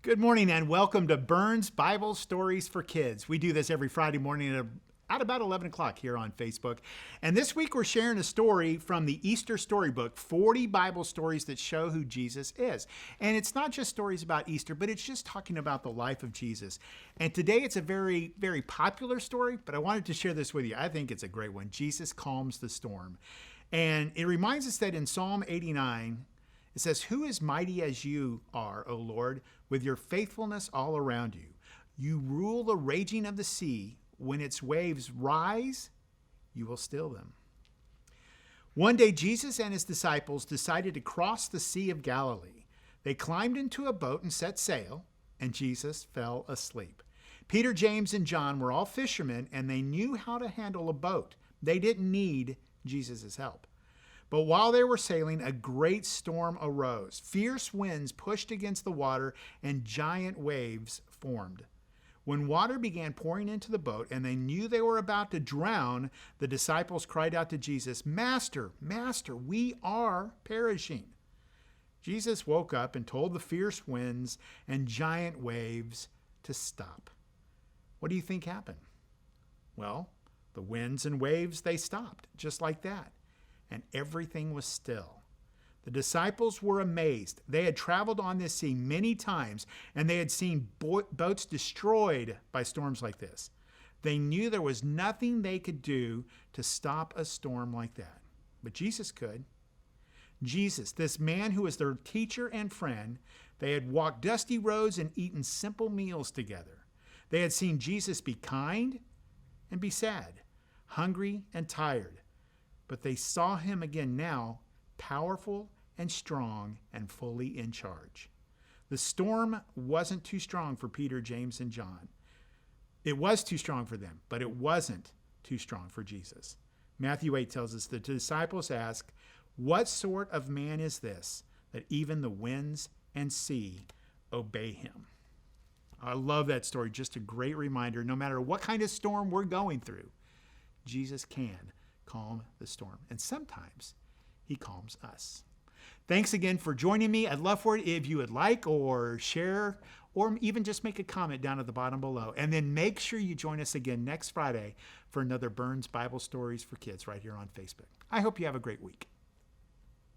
Good morning and welcome to Burns Bible Stories for Kids. We do this every Friday morning at about 11 o'clock here on Facebook. And this week we're sharing a story from the Easter Storybook, 40 Bible stories that show who Jesus is. And it's not just stories about Easter, but it's just talking about the life of Jesus. And today it's a very, very popular story, but I wanted to share this with you. I think it's a great one. Jesus calms the storm. And it reminds us that in Psalm 89, it says, "Who is mighty as you are, O Lord, with your faithfulness all around you? You rule the raging of the sea. When its waves rise, you will still them." One day, Jesus and his disciples decided to cross the Sea of Galilee. They climbed into a boat and set sail, and Jesus fell asleep. Peter, James, and John were all fishermen, and they knew how to handle a boat. They didn't need Jesus' help. But while they were sailing, a great storm arose. Fierce winds pushed against the water, and giant waves formed. When water began pouring into the boat, and they knew they were about to drown, the disciples cried out to Jesus, "Master, Master, we are perishing." Jesus woke up and told the fierce winds and giant waves to stop. What do you think happened? Well, the winds and waves, they stopped, just like that. And everything was still. The disciples were amazed. They had traveled on this sea many times, and they had seen boats destroyed by storms like this. They knew there was nothing they could do to stop a storm like that. But Jesus could. Jesus, this man who was their teacher and friend, they had walked dusty roads and eaten simple meals together. They had seen Jesus be kind and be sad, hungry and tired. But they saw him again now, powerful and strong and fully in charge. The storm wasn't too strong for Peter, James, and John. It was too strong for them, but it wasn't too strong for Jesus. Matthew 8 tells us the disciples asked, "What sort of man is this, that even the winds and sea obey him?" I love that story. Just a great reminder, no matter what kind of storm we're going through, Jesus can calm the storm. And sometimes he calms us. Thanks again for joining me. I'd love for it if you would like or share or even just make a comment down at the bottom below. And then make sure you join us again next Friday for another Burns Bible Stories for Kids right here on Facebook. I hope you have a great week.